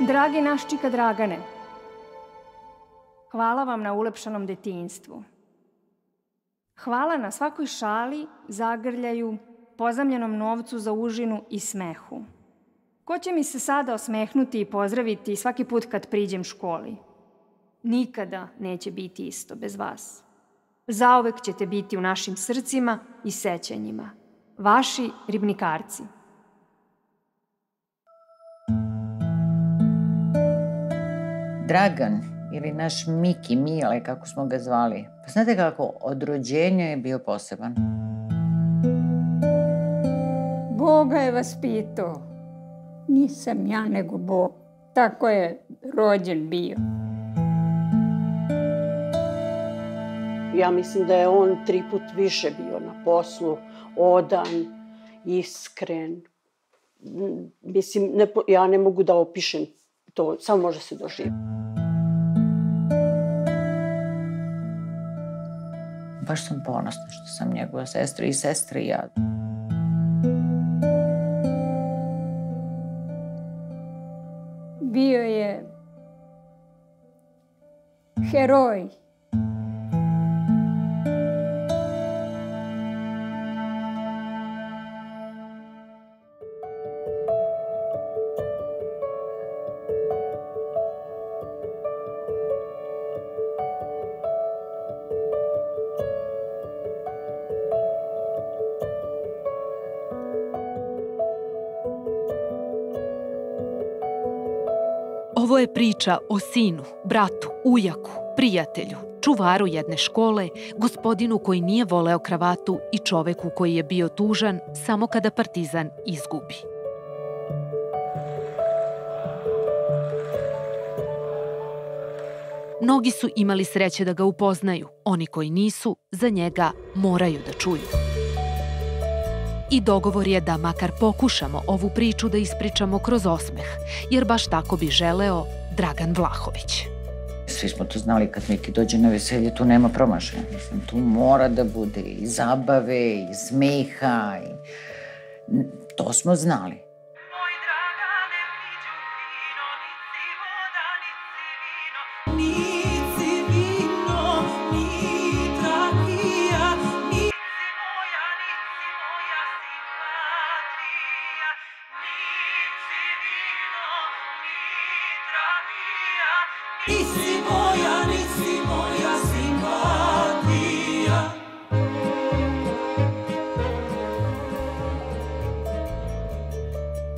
Dragi naš čika Dragane, hvala vam na ulepšanom detinjstvu. Hvala na svakoj šali, zagrljaju, pozamljenom novcu za užinu i smehu. Ko će mi se sada osmehnuti i pozdraviti svaki put kad priđem školi? Nikada neće biti isto bez vas. Zauvek ćete biti u našim srcima i sećanjima. Vaši ribnikarci. Dragan, ili naš Miki, Mile, kako smo ga zvali, pa znate kako, od rođenja je bio poseban. Boga je vaspitao. Nisam ja, nego Bog. Tako je rođen bio. Ja mislim da je on 3 put više bio na poslu, odan, iskren. Mislim, ja ne mogu da opišem to, samo može se doživjeti. Baš sam ponosna što sam njegova sestra i sestra i ja. Bio je heroj. Ovo je priča o sinu, bratu, ujaku, prijatelju, čuvaru jedne škole, gospodinu koji nije voleo kravatu i čoveku koji je bio tužan samo kada Partizan izgubi. Mnogi su imali sreće da ga upoznaju, oni koji nisu, za njega moraju da čuju. I dogovor je da makar pokušamo ovu priču da ispričamo kroz osmeh, jer baš tako bi želeo Dragan Vlahović. Svi smo to znali, kad Miki dođe na veselje, tu nema promašaja. Mislim, tu mora da bude i zabave, i smeha, i... to smo znali.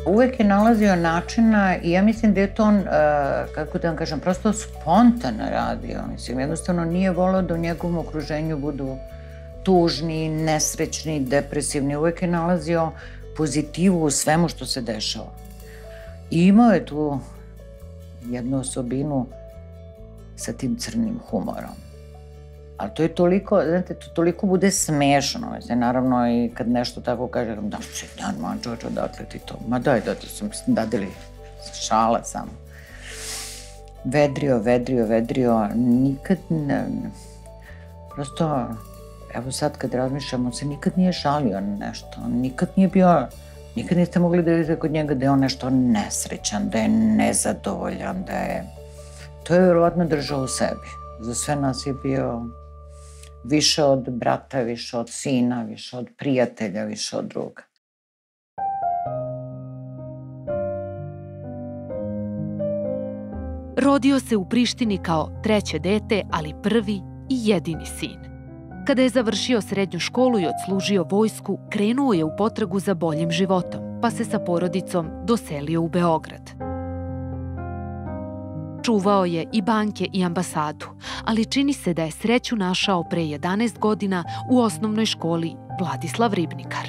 Uvek je nalazio načina i ja mislim da je to on, kako da vam kažem, prosto spontano radio. Mislim, jednostavno nije voleo da u njegovom okruženju budu tužni, nesrećni, depresivni. Uvek je nalazio pozitivu u svemu što se dešava. I imao je tu jednu osobinu sa tim crnim humorom. Ali to je toliko, znate, to toliko bude smešno. Naravno, i kad nešto tako kaže, da se dan, mančoč, odatle ti to. Ma daj, da sam dadili šala samo. Vedrio, nikad ne... Prosto, evo sad kad razmišljam, on se nikad nije žalio na nešto. On nikad nije bio... Nikad niste mogli da vidite kod njega da je on nešto nesrećan, da je nezadovoljan, da je... To je vjerovatno držao u sebi. Za sve nas je bio više od brata, više od sina, više od prijatelja, više od druga. Rodio se u Prištini kao 3. dete, ali prvi i jedini sin. Kada je završio srednju školu i odslužio vojsku, krenuo je u potragu za boljim životom, pa se sa porodicom doselio u Beograd. Čuvao je i banke i ambasadu, ali čini se da je sreću našao pre 11 godina u osnovnoj školi Vladislav Ribnikar.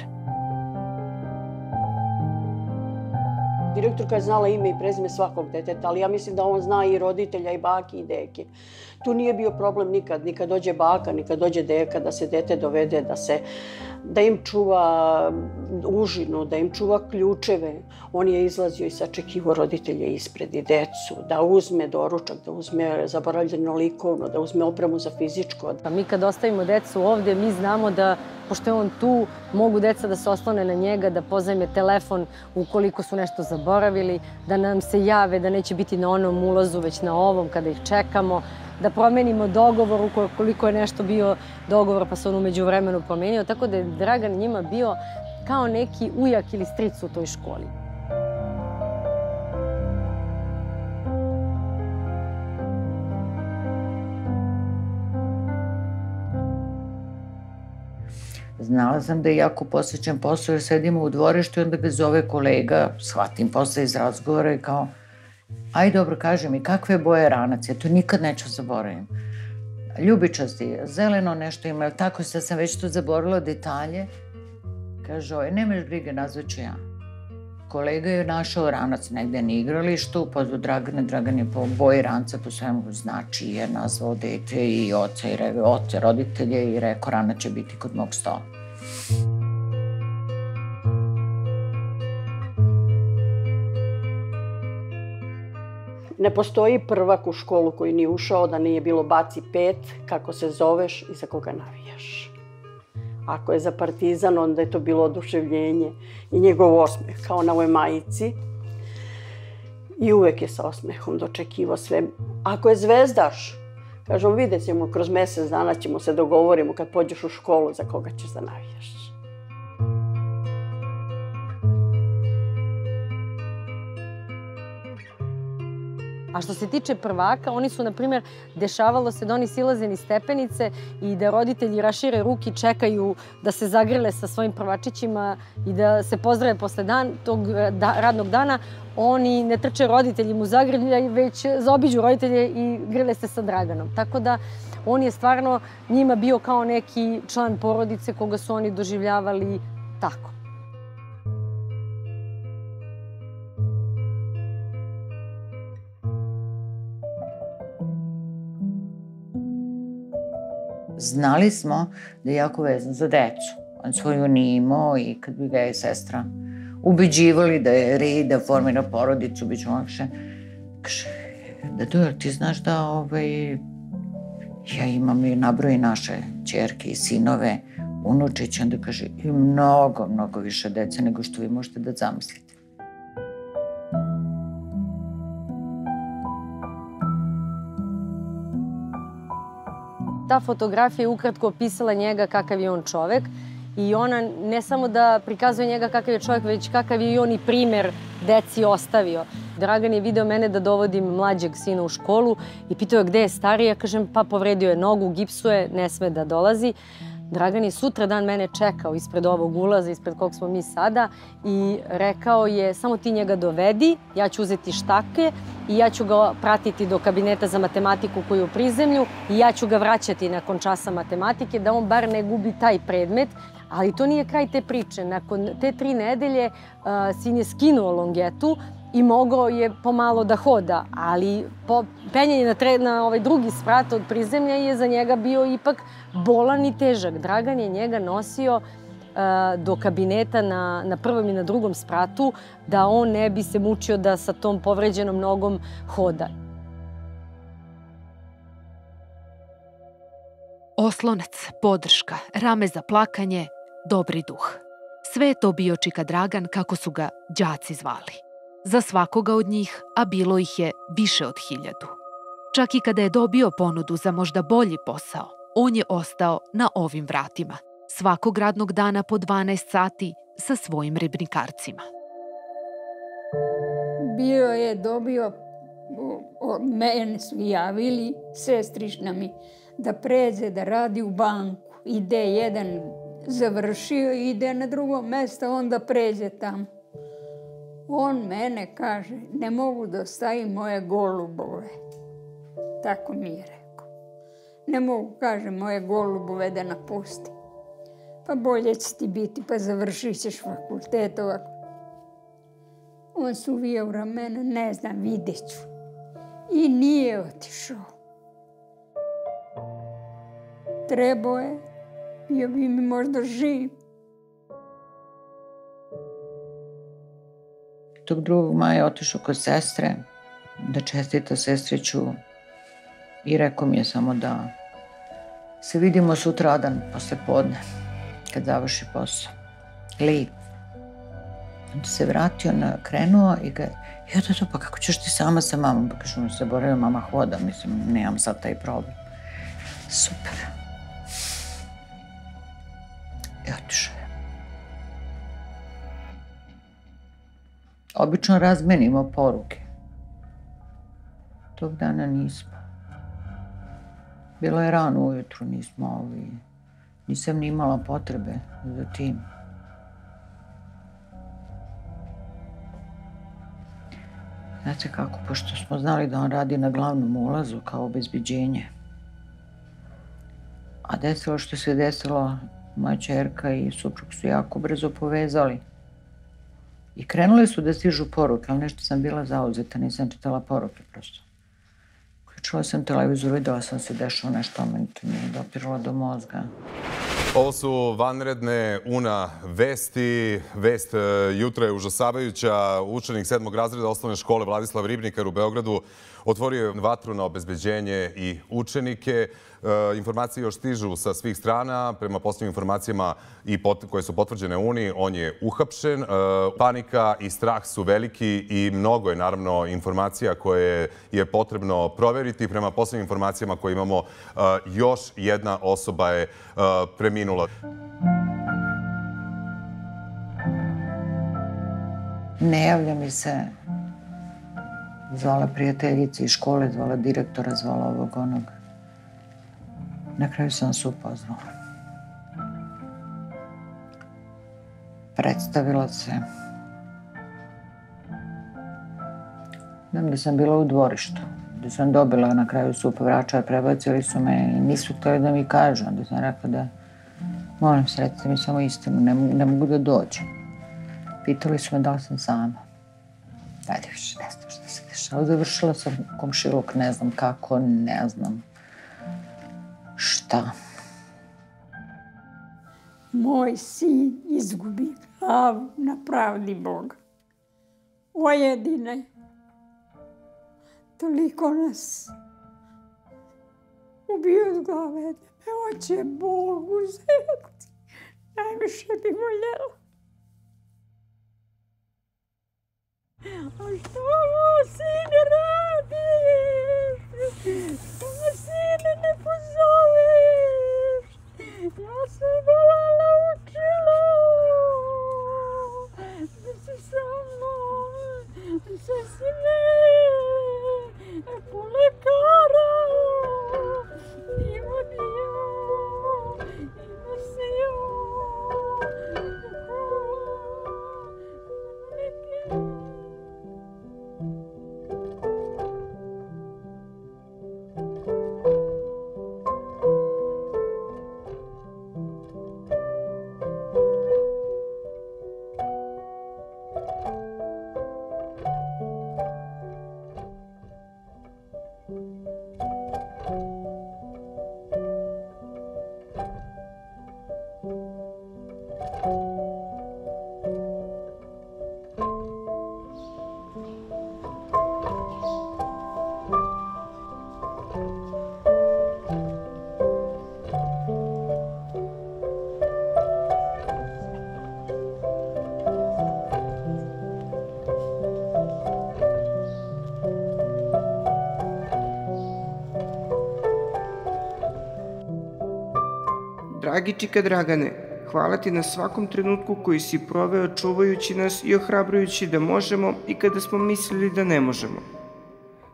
Direktorka je znala ime i prezime svakog deteta, ali ja mislim da on zna i roditelja, i baki, i deke. Tu nije bio problem nikad, ni kad dođe baka, ni kad dođe deka, da se dete dovede, da im čuva užinu, da im čuva ključeve. On je izlazio i sačekivao roditelje ispred i decu, da uzme doručak, da uzme zaboravljeno likovno, da uzme opremu za fizičko. Mi kad ostavimo decu ovde, mi znamo da, pošto je on tu, mogu deca da se oslone na njega, da pozajme telefon ukoliko su nešto zaboravili. zaboravili, da nam se jave da neće biti na onom ulazu, već na ovom kada ih čekamo, da promenimo dogovor ukoliko je nešto bio dogovor pa se on umeđu vremenu promenio, tako da je Dragan njima bio kao neki ujak ili stric u toj školi. Znala sam da je jako posvećen posao jer sedimo u dvorištu i onda ga zove kolega, shvatim posle iz razgovora i kao aj dobro, kaži mi, kakve boje ranac? Ja to nikad neću zaboravim. Ljubičasti, zeleno nešto ima, ali tako sad sam već tu zaboravila detalje. Kaže, nemaš brige, nazvaću ja. Kolega je našao ranac negde na igralištu, pozvao Dragana, Dragan je po boji ranca, po svemu znači je nazvao dete i oca roditelje i rekao ranac će biti kod mog stola. Ne postoji prvak u školu koji nije ušao da nije bilo baci 5, kako se zoveš i za koga navijaš. Ako je za Partizan, onda je to bilo oduševljenje i njegov osmeh, kao na ovoj majici. I uvek je sa osmehom dočekivao sve. Ako je zvezdaš, kažemo, vidjet ćemo, kroz mesec dana ćemo se dogovorimo kad pođeš u školu za koga ćeš da navijaš. A što se tiče prvaka, oni su, na primjer, dešavalo se da oni silaze niz stepenice i da roditelji rašire ruke i čekaju da se zagrle sa svojim prvačićima i da se pozdrave posle tog radnog dana. Oni ne trče roditeljima u zagrljaj, već zaobiđu roditelje i grle se sa Draganom. Tako da on je stvarno njima bio kao neki član porodice koga su oni doživljavali tako. Znali smo da je jako vezan za decu. On svoju nije imao i kad bi ga je sestra ubeđivali da je red, da formira porodicu, bit će lakše. Kaže, da ti znaš da ja imam i nabroji naše ćerke i sinove, unučiće, onda kaže i mnogo, mnogo više dece nego što vi možete da zamislite. Ta fotografija je ukratko opisala njega kakav je on čovek i ona ne samo da prikazuje njega kakav je čovek, već kakav je i on i primer deci ostavio. Dragan je video mene da dovodim mlađeg sina u školu i pitao je gde je stariji. Ja kažem pa povredio je nogu, gipsuje, ne sme da dolazi. Dragan je sutra dan mene čekao ispred ovog ulaza, ispred kog smo mi sada i rekao je samo ti njega dovedi, ja ću uzeti štake i ja ću ga pratiti do kabineta za matematiku koji je u prizemlju i ja ću ga vraćati nakon časa matematike da on bar ne gubi taj predmet. Ali to nije kraj te priče. Nakon te 3 nedelje sin je skinuo longetu i mogao je pomalo da hoda, ali penjanje na ovaj drugi sprat od prizemlja je za njega bio ipak bolan i težak. Dragan je njega nosio do kabineta na prvom i na drugom spratu da on ne bi se mučio da sa tom povređenom nogom hoda. Oslonac, podrška, rame za plakanje, dobri duh. Sve je to bio Čika Dragan, kako su ga đaci zvali. Za svakoga od njih, a bilo ih je više od 1000. Čak i kada je dobio ponudu za možda bolji posao, on je ostao na ovim vratima. Svakog radnog dana po 12 sati sa svojim ribnikarcima. Bio je dobio, mene su javili, sestrišna mi, da pređe da radi u banku. Ide jedan završio, ide na drugo mesto, onda pređe tamo. On mene kaže, ne mogu da ostavim moje golubove. Tako mi je rekao. Ne mogu, kaže, moje golubove da napustim. Pa bolje će ti biti, pa završit ćeš fakultet ovako. On se uvijao u ramena, ne znam, vidjet ću. I nije otišao. Trebao je, bio bi mi možda živ. Tog 2. maja je otišao kod sestre, da čestita sestriću i rekao mi je samo da se vidimo sutradan posle podne, kad završi posao. Lip. Onda se vratio, krenuo i ga, pa kako ćeš ti sama sa mamom? Pa kažem, se boravio, mama hoda, mislim, nemam sad taj problem. Super. I otišao je. Obično razmenimo poruke. Tog dana nismo. Bilo je rano ujutru, nisam ni imala potrebe za tim. Znate kako, pošto smo znali da on radi na glavnom ulazu kao obezbeđenje, a desilo što se desilo, moja ćerka i suprug su jako brzo povezali. I krenule su da stižu poruke, ali nešto sam bila zauzeta, nisam čitala poruke prosto. Uključila sam televizor, videla sam se dešava nešto, meni to nije dopiralo do mozga. Ovo su vanredne UNA vesti. Vest jutra je užasavajuća. Učenik 7. razreda osnovne škole Vladislav Ribnikar u Beogradu otvorio je vatru na obezbeđenje i učenike. Informacije još stižu sa svih strana. Prema posljednjim informacijama koje su potvrđene UNI, on je uhapšen. Panika i strah su veliki i mnogo je naravno informacija koje je potrebno proveriti. Prema posljednjim informacijama koje imamo, još jedna osoba je preminula. Ne javlja mi se. Zvala prijateljice iz škole, zvala direktora, zvala ovog onog. Na kraju sam se upoznala. Predstavila se. Znam da sam bila u dvorištu, da sam dobila na kraju sup vračar, prebacili su me i nisu htjeli da mi kažu. Onda sam rekla da molim se, recite mi samo istinu, ne mogu da dođem. Pitali su me da li sam sama. Ajde više, ne znam šta se dešava. Završila sam komšiluk, ne znam kako, ne znam šta. Moj sin izgubi glavu na pravdi Boga. Ojedine. Toliko nas ubio od glave da me hoće Bog uzeti. Najviše bi voljela. A što ovo sine radiš? Što me sine ne pozoveš? Ja sam volala učila. Da si sa mnom. Sve si me. Po lekara. Ima dio. Ima sio. Dragi čika Dragane, hvala ti na svakom trenutku koji si proveo čuvajući nas i ohrabrujući da možemo i kada smo mislili da ne možemo.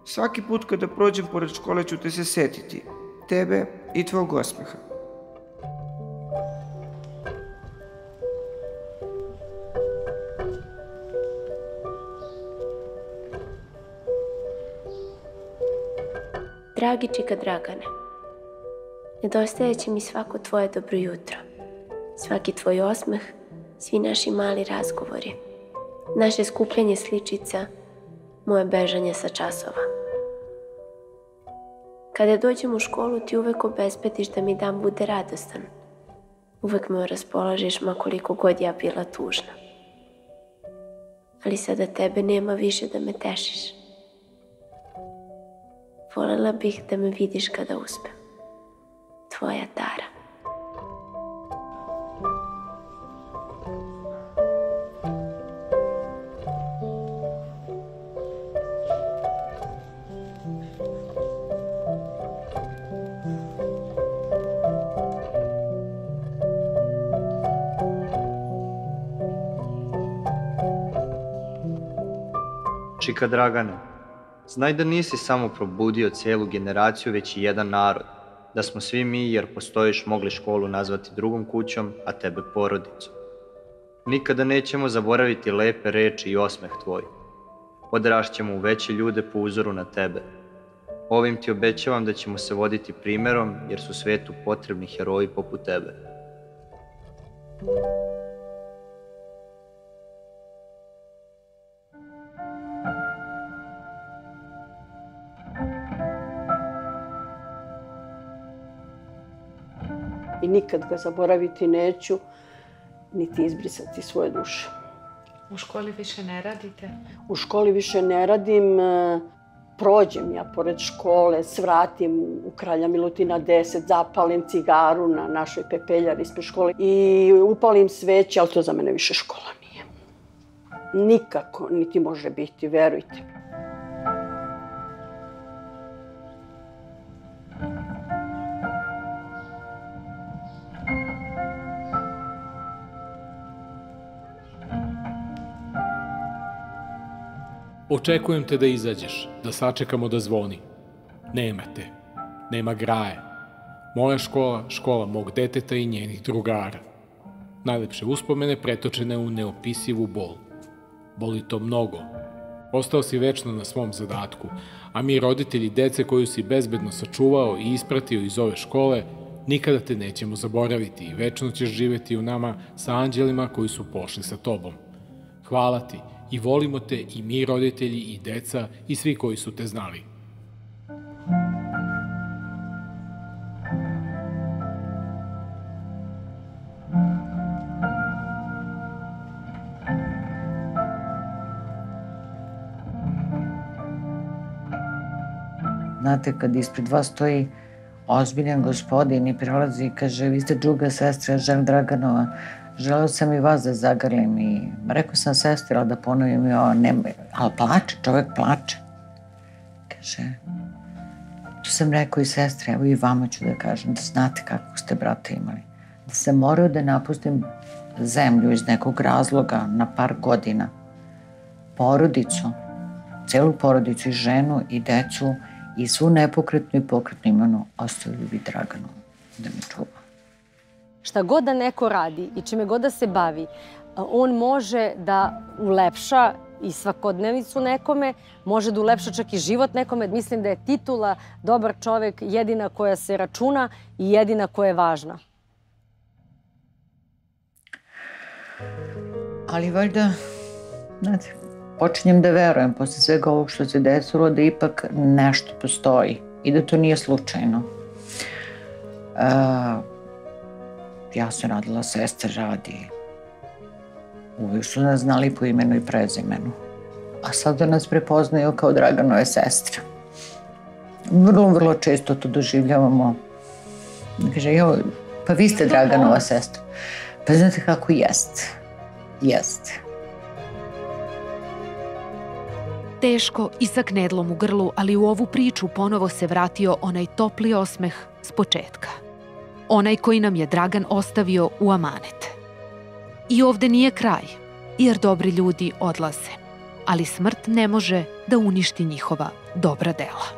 Svaki put kada prođem pored škole ću te se setiti, tebe i tvog osmeha. Dragi čika Dragane, nedostajeće mi svako tvoje dobro jutro, svaki tvoj osmeh, svi naši mali razgovori, naše skupljanje sličica, moje bežanje sa časova. Kada dođem u školu ti uvek obezbediš da mi dan bude radostan. Uvek me raspolažiš ma koliko god ja bila tužna. Ali sada tebe nema više da me tešiš. Volela bih da me vidiš kada uspem. Tvoja Tara. Čika Dragane, znaj da nisi samo probudio cijelu generaciju, već i jedan narod, da smo svi mi, jer postojiš, mogli školu nazvati drugom kućom, a tebe porodicom. Nikada nećemo zaboraviti lepe reči i osmeh tvoj. Odrašćemo u veće ljude po uzoru na tebe. Ovim ti obećavam da ćemo se voditi primjerom, jer su svijetu potrebni heroji poput tebe. I nikad ga zaboraviti neću, niti izbrisati svoje duše. U školi više ne radite? U školi više ne radim. Prođem ja pored škole, svratim u Kralja Milutina 10, zapalim cigaru na našoj pepeljari ispred škole i upalim sveće, ali to za mene više škola nije. Nikako, niti može biti, verujte mi. Očekujem te da izađeš, da sačekamo da zvoni. Nema te, nema graje. Moja škola, škola mog deteta i njenih drugara. Najlepše uspomene pretočene u neopisivu bol. Boli to mnogo. Ostao si večno na svom zadatku, a mi roditelji dece koju si bezbedno sačuvao i ispratio iz ove škole, nikada te nećemo zaboraviti i večno ćeš živeti u nama sa anđelima koji su pošli sa tobom. Hvala ti i volimo te i mi roditelji i deca i svi koji su te znali. Znate, kad ispred vas stoji ozbiljan gospodin i prilazi i kaže, vi ste druga sestra Žel Draganova, želeo sam i vas da zagrlim i rekao sam sestri, ali da ponovim i ovo, ali plače, čovjek plače. Kaže, to sam rekao i sestri, evo i vama ću da kažem, da znate kako ste brata imali. Da sam morao da napustim zemlju iz nekog razloga na par godina. Porodicu, celu porodicu i ženu i decu i svu nepokretnu i pokretnu imenu ostavili bi Draganu da mi čuva. Šta god da neko radi i čime god da se bavi, on može da ulepša i svakodnevicu nekome, može da ulepša čak i život nekome. Mislim da je titula dobar čovek jedina koja se računa i jedina koja je važna. Ali valjda, znate, počinjem da verujem posle svega ovog što se desilo da ipak nešto postoji i da to nije slučajno. Ja sam radila, sestra radi. Uvijek su nas znali po imenu i prezimenu. A sada nas prepoznaju kao Draganove sestre. Vrlo, vrlo često to doživljavamo. Kaže, pa vi ste Draganova sestra. Pa znate kako jeste. Jeste. Teško i sa knedlom u grlu, ali u ovu priču ponovo se vratio onaj topli osmeh s početka. Onaj koji nam je Dragan ostavio u amanet. I ovde nije kraj, jer dobri ljudi odlaze, ali smrt ne može da uništi njihova dobra dela.